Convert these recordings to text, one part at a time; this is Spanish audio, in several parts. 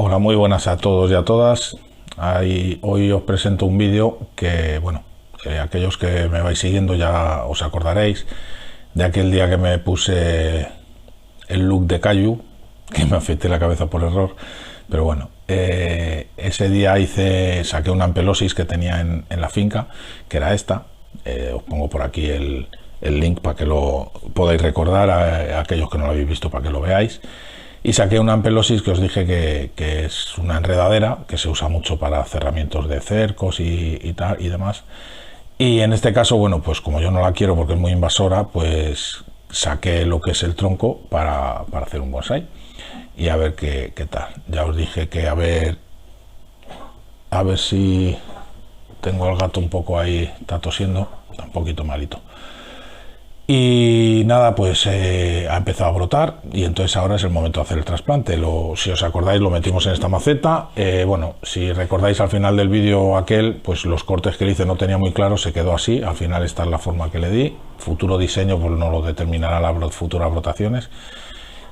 Hola, muy buenas a todos y a todas. Hoy os presento un vídeo que, bueno, aquellos que me vais siguiendo ya os acordaréis de aquel día que me puse el look de Caillou, que me afeité la cabeza por error. Pero bueno, ese día saqué una ampelosis que tenía en la finca, que era esta. Os pongo por aquí el link para que lo podáis recordar a aquellos que no lo habéis visto, para que lo veáis. Y saqué una ampelosis que os dije que es una enredadera que se usa mucho para cerramientos de cercos y tal y demás. Y en este caso, bueno, pues como yo no la quiero porque es muy invasora, pues saqué lo que es el tronco para hacer un bonsai y a ver qué tal. Ya os dije que a ver si tengo al gato un poco ahí, está tosiendo, está un poquito malito. Y nada, pues ha empezado a brotar y entonces ahora es el momento de hacer el trasplante. Si os acordáis, lo metimos en esta maceta. Bueno, si recordáis al final del vídeo aquel, pues los cortes que le hice no tenía muy claro, se quedó así. Al final esta es la forma que le di. Futuro diseño pues no lo determinará las futuras brotaciones.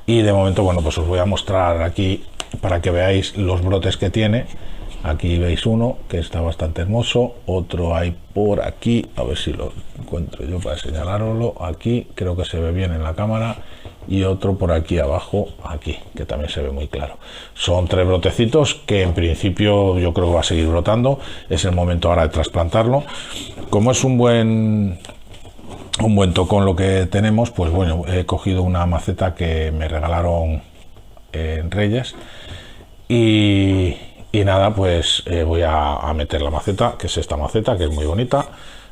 Y de momento, bueno, pues os voy a mostrar aquí para que veáis los brotes que tiene. Aquí veis uno que está bastante hermoso, otro hay por aquí, a ver si lo encuentro yo para señalároslo. Aquí creo que se ve bien en la cámara, y otro por aquí abajo, aquí, que también se ve muy claro. Son 3 brotecitos que en principio yo creo que va a seguir brotando. Es el momento ahora de trasplantarlo. Como es un buen tocón lo que tenemos, pues bueno, he cogido una maceta que me regalaron en Reyes y nada, pues voy a meter la maceta, que es esta maceta, que es muy bonita.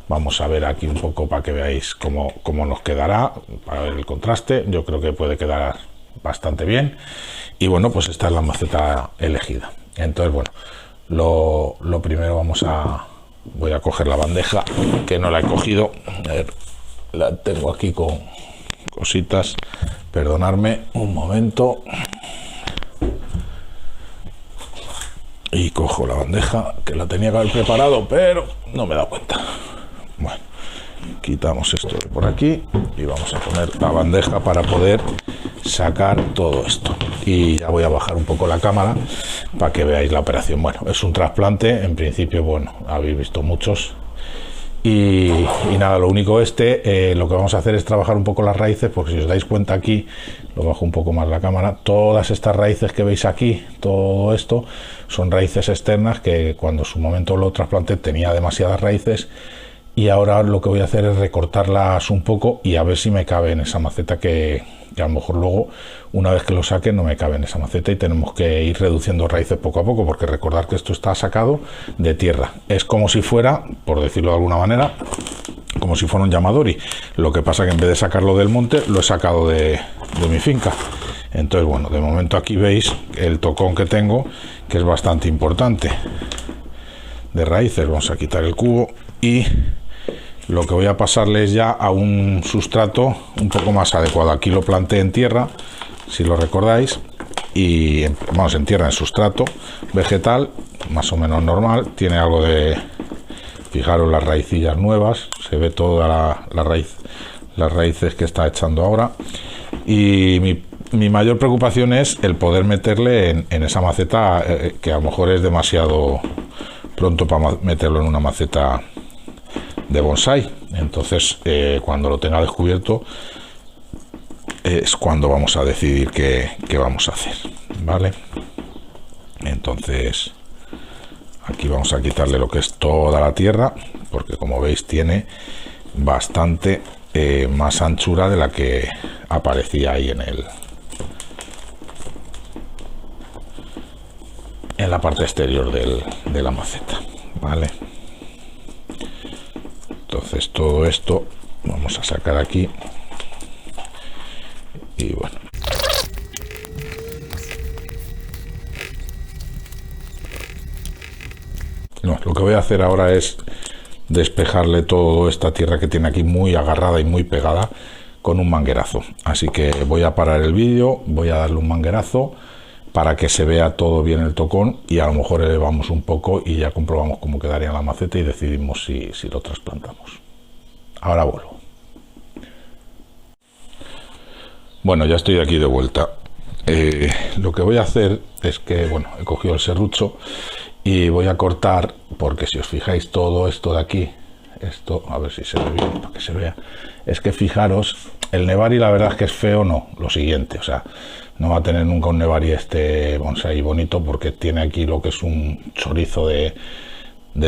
Vamos a ver aquí un poco para que veáis cómo nos quedará, para ver el contraste. Yo creo que puede quedar bastante bien. Y bueno, pues esta es la maceta elegida. Entonces, bueno, lo primero voy a coger la bandeja, que no la he cogido. A ver, la tengo aquí con cositas. Perdonadme un momento. Y cojo la bandeja, que la tenía que haber preparado, pero no me he dado cuenta. Bueno, quitamos esto de por aquí y vamos a poner la bandeja para poder sacar todo esto. Y ya voy a bajar un poco la cámara para que veáis la operación. Bueno, es un trasplante, en principio, bueno, habéis visto muchos. Y nada, lo único lo que vamos a hacer es trabajar un poco las raíces, porque si os dais cuenta aquí, lo bajo un poco más la cámara, todas estas raíces que veis aquí, todo esto, son raíces externas que cuando en su momento lo trasplanté tenía demasiadas raíces, y ahora lo que voy a hacer es recortarlas un poco y a ver si me cabe en esa maceta, que a lo mejor luego, una vez que lo saque, no me cabe en esa maceta y tenemos que ir reduciendo raíces poco a poco, porque recordad que esto está sacado de tierra. Es como si fuera, por decirlo de alguna manera, como si fuera un yamadori. Lo que pasa que en vez de sacarlo del monte, lo he sacado de mi finca. Entonces, bueno, de momento aquí veis el tocón que tengo, que es bastante importante de raíces. Vamos a quitar el cubo y lo que voy a pasarles ya a un sustrato un poco más adecuado. Aquí lo planté en tierra, si lo recordáis, y vamos, en tierra, en sustrato vegetal, más o menos normal. Tiene algo de, fijaros las raicillas nuevas, se ve toda la raíz, las raíces que está echando ahora. Y mi mayor preocupación es el poder meterle en esa maceta, que a lo mejor es demasiado pronto para meterlo en una maceta de bonsai. Entonces, cuando lo tenga descubierto, es cuando vamos a decidir qué vamos a hacer, ¿vale? Entonces, aquí vamos a quitarle lo que es toda la tierra, porque como veis tiene bastante más anchura de la que aparecía ahí en la parte exterior de la maceta, ¿vale? Entonces todo esto vamos a sacar aquí y bueno, lo que voy a hacer ahora es despejarle toda esta tierra que tiene aquí muy agarrada y muy pegada con un manguerazo. Así que voy a parar el vídeo, voy a darle un manguerazo para que se vea todo bien el tocón, y a lo mejor elevamos un poco y ya comprobamos cómo quedaría en la maceta y decidimos si lo trasplantamos. Ahora vuelvo. Bueno, ya estoy aquí de vuelta. lo que voy a hacer es que, bueno, he cogido el serrucho y voy a cortar, porque si os fijáis todo esto de aquí, esto, a ver si se ve bien para que se vea, es que fijaros, el Nebari la verdad es que es feo, no, lo siguiente, o sea, no va a tener nunca un Nebari este bonsai bonito porque tiene aquí lo que es un chorizo de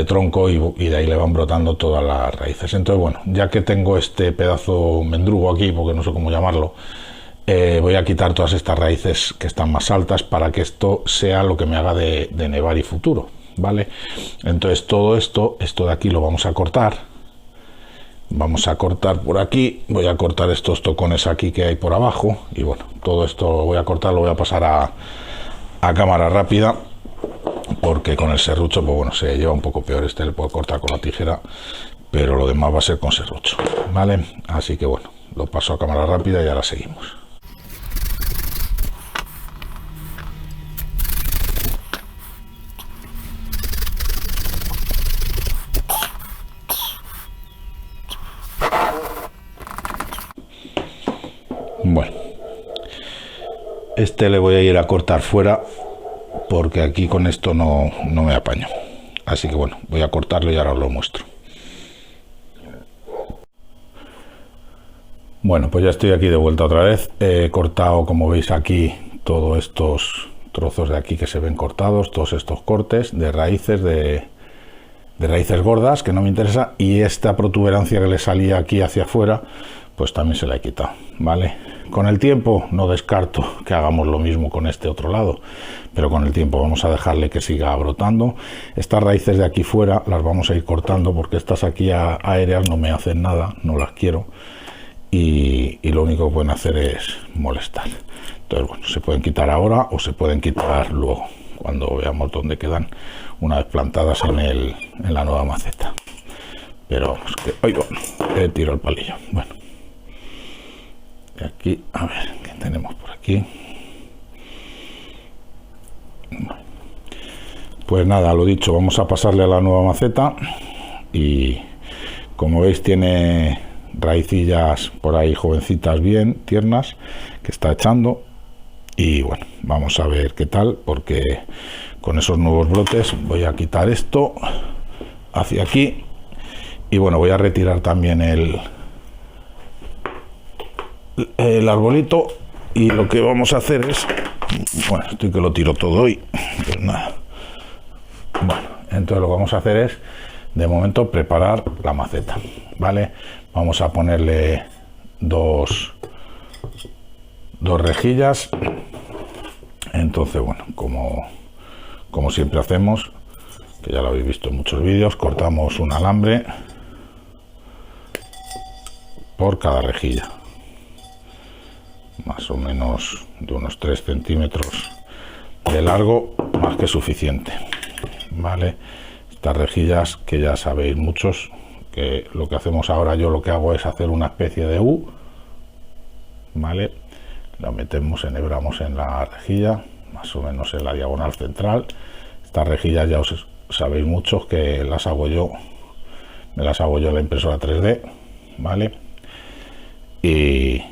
tronco y de ahí le van brotando todas las raíces. Entonces, bueno, ya que tengo este pedazo mendrugo aquí, porque no sé cómo llamarlo, voy a quitar todas estas raíces que están más altas para que esto sea lo que me haga de Nebari futuro, ¿vale? Entonces todo esto de aquí lo vamos a cortar. Vamos a cortar por aquí, voy a cortar estos tocones aquí que hay por abajo y bueno, todo esto lo voy a cortar, lo voy a pasar a cámara rápida porque con el serrucho, pues bueno, se lleva un poco peor. Este le puedo cortar con la tijera, pero lo demás va a ser con serrucho, ¿vale? Así que bueno, lo paso a cámara rápida y ahora seguimos. Bueno, este le voy a ir a cortar fuera porque aquí con esto no me apaño, así que bueno, voy a cortarlo y ahora os lo muestro. Bueno, pues ya estoy aquí de vuelta otra vez. He cortado, como veis aquí, todos estos trozos de aquí que se ven cortados, todos estos cortes de raíces, de raíces gordas, que no me interesa, y esta protuberancia que le salía aquí hacia afuera, pues también se la he quitado, ¿vale? Con el tiempo no descarto que hagamos lo mismo con este otro lado, pero con el tiempo vamos a dejarle que siga brotando. Estas raíces de aquí fuera las vamos a ir cortando porque estas aquí aéreas no me hacen nada, no las quiero, y lo único que pueden hacer es molestar. Entonces, bueno, se pueden quitar ahora o se pueden quitar luego, cuando veamos dónde quedan una vez plantadas en la nueva maceta. Pero vamos, que oigo, tiro el palillo. Bueno, de aquí, a ver, ¿qué tenemos por aquí? Bueno, pues nada, lo dicho, vamos a pasarle a la nueva maceta y como veis tiene raicillas por ahí jovencitas bien tiernas que está echando y bueno, vamos a ver qué tal, porque con esos nuevos brotes voy a quitar esto hacia aquí y bueno, voy a retirar también el arbolito y lo que vamos a hacer es, bueno, estoy que lo tiro todo hoy, pues nada. Bueno, entonces lo que vamos a hacer es de momento preparar la maceta, ¿vale? Vamos a ponerle dos rejillas. Entonces, bueno, como siempre hacemos, que ya lo habéis visto en muchos vídeos, cortamos un alambre por cada rejilla, más o menos de unos 3 centímetros de largo, más que suficiente, ¿vale? Estas rejillas que ya sabéis muchos que lo que hacemos ahora, yo lo que hago es hacer una especie de U, ¿vale? La metemos, enhebramos en la rejilla, más o menos en la diagonal central. Estas rejillas ya os sabéis muchos que las hago yo, me las hago yo en la impresora 3D, ¿vale? Y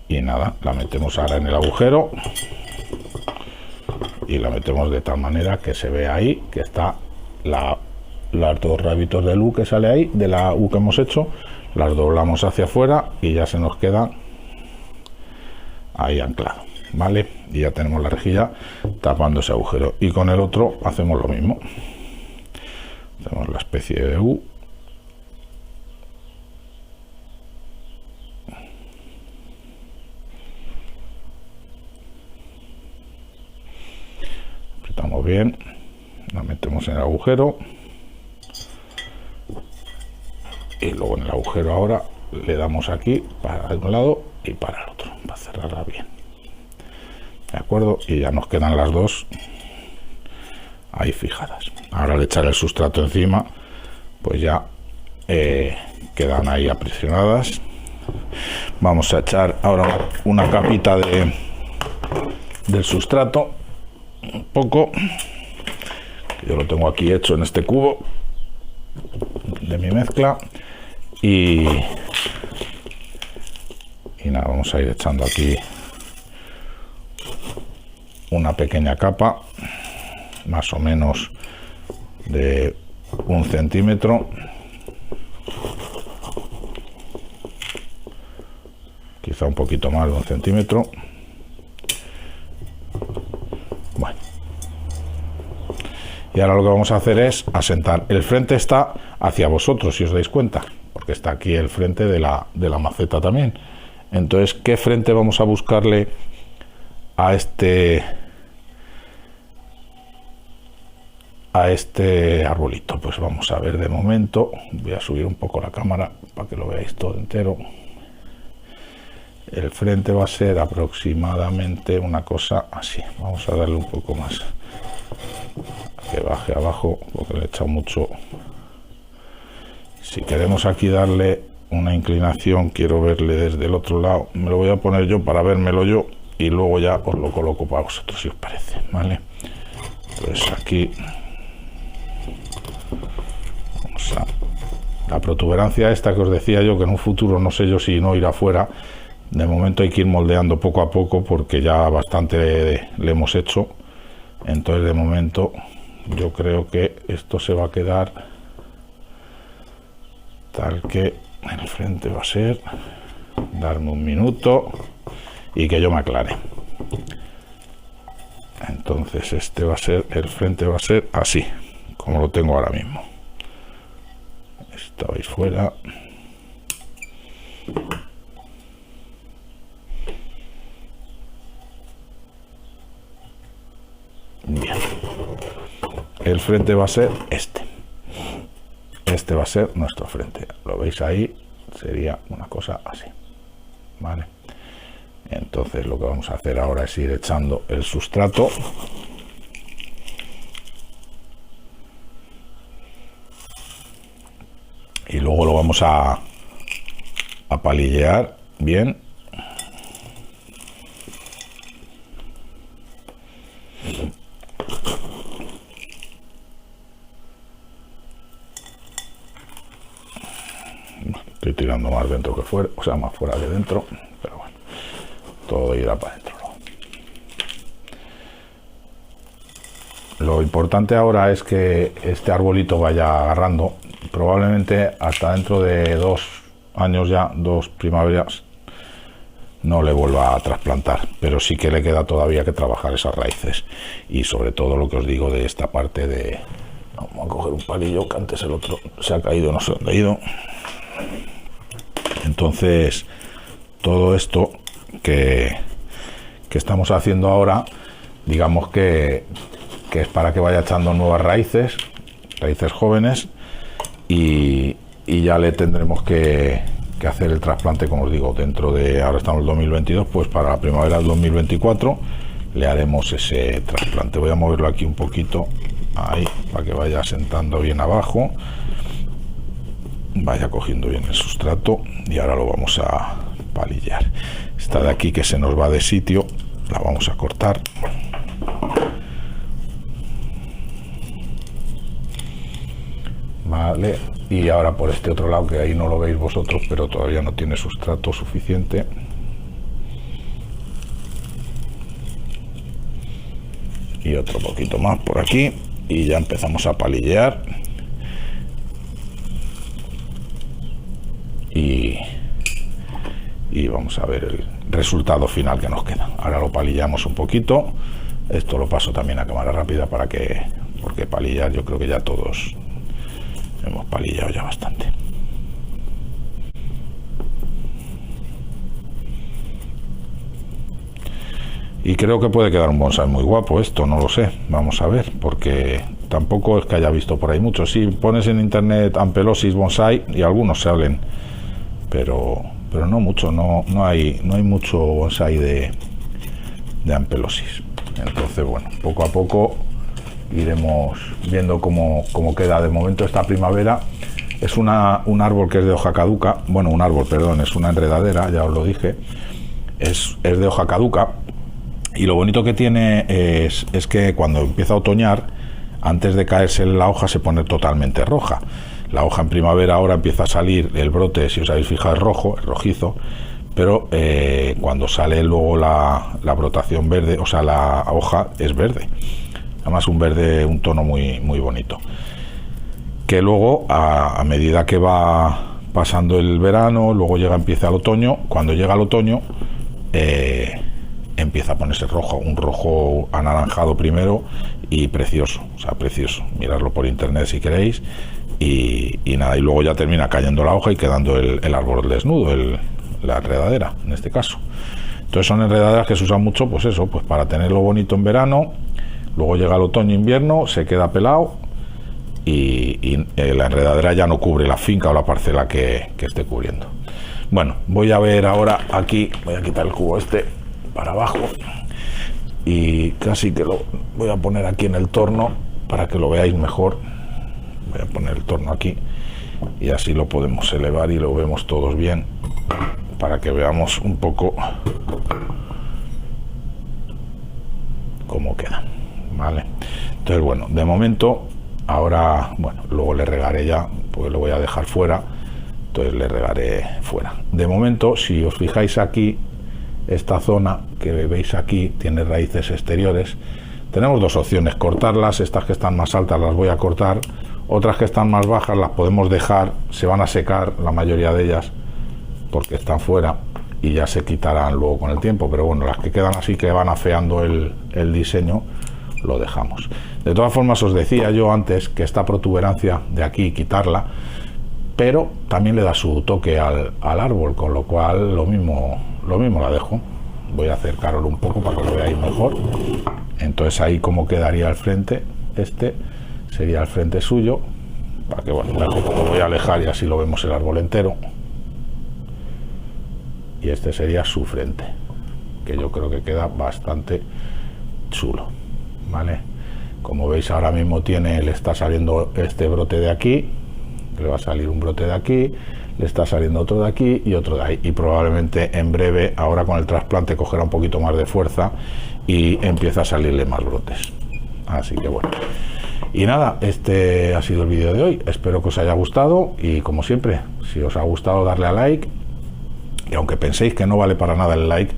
nada, la metemos ahora en el agujero y la metemos de tal manera que se ve ahí que está las dos rabitos de U que sale ahí, de la U que hemos hecho, las doblamos hacia afuera y ya se nos queda ahí anclado, ¿vale? Y ya tenemos la rejilla tapando ese agujero. Y con el otro hacemos lo mismo, hacemos la especie de U, apretamos bien, la metemos en el agujero y luego en el agujero ahora le damos aquí para un lado y para el otro, para cerrarla bien, de acuerdo, y ya nos quedan las dos ahí fijadas. Ahora al echar el sustrato encima pues ya quedan ahí aprisionadas. Vamos a echar ahora una capita del sustrato, un poco, que yo lo tengo aquí hecho en este cubo de mi mezcla, y nada, vamos a ir echando aquí una pequeña capa, más o menos de 1 centímetro, quizá un poquito más de 1 centímetro. Bueno, y ahora lo que vamos a hacer es asentar. El frente está hacia vosotros, si os dais cuenta, porque está aquí el frente de la maceta también. Entonces, ¿qué frente vamos a buscarle a este arbolito? Pues vamos a ver de momento. Voy a subir un poco la cámara para que lo veáis todo entero. El frente va a ser aproximadamente una cosa así. Vamos a darle un poco más, que baje abajo, porque le he echado mucho. Si queremos aquí darle una inclinación, quiero verle desde el otro lado, me lo voy a poner yo para vérmelo yo y luego ya os lo coloco para vosotros, si os parece, ¿vale? Pues aquí vamos a la protuberancia esta que os decía yo, que en un futuro no sé yo si no irá fuera. De momento hay que ir moldeando poco a poco porque ya bastante le hemos hecho. Entonces de momento yo creo que esto se va a quedar tal que en el frente va a ser. Darme un minuto y que yo me aclare. Entonces este va a ser, el frente va a ser así, como lo tengo ahora mismo. Esto vais fuera. Bien. El frente va a ser este. Este va a ser nuestro frente. Lo veis ahí, sería una cosa así. Vale. Entonces lo que vamos a hacer ahora es ir echando el sustrato. Y luego lo vamos a palillear bien. Estoy tirando más dentro que fuera, o sea, más fuera que dentro, pero bueno, todo irá para adentro. Lo importante ahora es que este arbolito vaya agarrando. Probablemente hasta dentro de 2 años ya, 2 primaveras, no le vuelva a trasplantar, pero sí que le queda todavía que trabajar esas raíces. Y sobre todo lo que os digo de esta parte de... Vamos a coger un palillo, que antes el otro se ha caído, no sé dónde ha ido. Entonces, todo esto que estamos haciendo ahora, digamos que es para que vaya echando nuevas raíces jóvenes, y ya le tendremos que hacer el trasplante, como os digo, dentro de, ahora estamos en el 2022, pues para la primavera del 2024 le haremos ese trasplante. Voy a moverlo aquí un poquito, ahí, para que vaya sentando bien abajo, vaya cogiendo bien el sustrato, y ahora lo vamos a palillar. Esta de aquí que se nos va de sitio, la vamos a cortar. Vale, y ahora por este otro lado, que ahí no lo veis vosotros, pero todavía no tiene sustrato suficiente. Y otro poquito más por aquí, y ya empezamos a palillear. Y vamos a ver el resultado final que nos queda. Ahora lo palillamos un poquito. Esto lo paso también a cámara rápida porque palillar, yo creo que ya todos hemos palillado ya bastante. Y creo que puede quedar un bonsái muy guapo esto, no lo sé, vamos a ver, porque tampoco es que haya visto por ahí mucho. Si pones en internet Ampelosis bonsái, y algunos salen, pero no mucho, no hay mucho bonsái de Ampelosis. Entonces, bueno, poco a poco iremos viendo cómo queda. De momento esta primavera es un árbol que es de hoja caduca, bueno, un árbol, perdón, es una enredadera, ya os lo dije, es de hoja caduca, y lo bonito que tiene es que cuando empieza a otoñar, antes de caerse la hoja se pone totalmente roja. La hoja en primavera ahora empieza a salir, el brote, si os habéis fijado, es rojo, es rojizo, pero cuando sale luego la brotación verde, o sea, la hoja es verde, además un verde, un tono muy, muy bonito, que luego a medida que va pasando el verano, luego empieza el otoño. Cuando llega el otoño empieza a ponerse rojo, un rojo anaranjado primero y precioso, o sea, precioso. Mirarlo por internet si queréis. Y nada, y luego ya termina cayendo la hoja y quedando el árbol desnudo, la enredadera en este caso. Entonces son enredaderas que se usan mucho, pues eso, pues para tenerlo bonito en verano. Luego llega el otoño, invierno, se queda pelado y la enredadera ya no cubre la finca o la parcela que esté cubriendo. Bueno, voy a ver ahora aquí, voy a quitar el cubo este para abajo y casi que lo voy a poner aquí en el torno para que lo veáis mejor. Voy a poner el torno aquí y así lo podemos elevar y lo vemos todos bien para que veamos un poco cómo queda, ¿vale? Entonces, bueno, de momento, ahora, bueno, luego le regaré ya, porque lo voy a dejar fuera, entonces le regaré fuera. De momento, si os fijáis aquí, esta zona que veis aquí tiene raíces exteriores. Tenemos dos opciones: cortarlas. Estas que están más altas las voy a cortar, otras que están más bajas las podemos dejar, se van a secar la mayoría de ellas porque están fuera y ya se quitarán luego con el tiempo, pero bueno, las que quedan así que van afeando el diseño, lo dejamos. De todas formas, os decía yo antes que esta protuberancia de aquí, quitarla, pero también le da su toque al árbol, con lo cual lo mismo la dejo. Voy a acercarlo un poco para que lo veáis mejor. Entonces ahí como quedaría el frente, este sería el frente suyo, para que, bueno, lo voy a alejar y así lo vemos el árbol entero. Y este sería su frente, que yo creo que queda bastante chulo, ¿vale? Como veis, ahora mismo le está saliendo este brote de aquí, le va a salir un brote de aquí, le está saliendo otro de aquí y otro de ahí, y probablemente en breve, ahora con el trasplante, cogerá un poquito más de fuerza y empieza a salirle más brotes. Así que bueno, y nada, este ha sido el vídeo de hoy. Espero que os haya gustado y, como siempre, si os ha gustado, darle a like. Y aunque penséis que no vale para nada el like,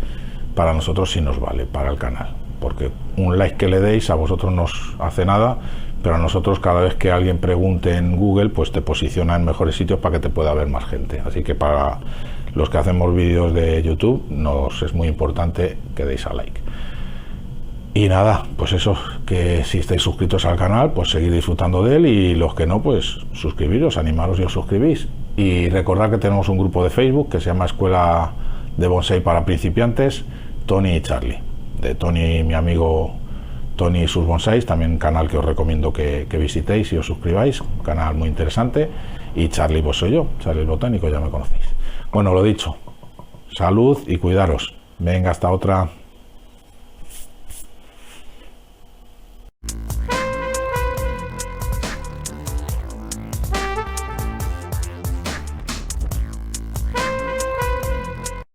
para nosotros sí nos vale, para el canal, porque un like que le deis a vosotros no os hace nada, pero a nosotros, cada vez que alguien pregunte en Google, pues te posiciona en mejores sitios para que te pueda ver más gente. Así que para los que hacemos vídeos de YouTube, nos es muy importante que deis a like. Y nada, pues eso, que si estáis suscritos al canal, pues seguir disfrutando de él, y los que no, pues suscribiros, animaros y os suscribís. Y recordad que tenemos un grupo de Facebook que se llama Escuela de Bonsai para Principiantes, Tony y Charlie, de Tony, mi amigo Tony y sus bonsais, también un canal que os recomiendo que visitéis y os suscribáis, un canal muy interesante. Y Charlie, pues soy yo, Charlie el Botánico, ya me conocéis. Bueno, lo dicho, salud y cuidaros. Venga, hasta otra.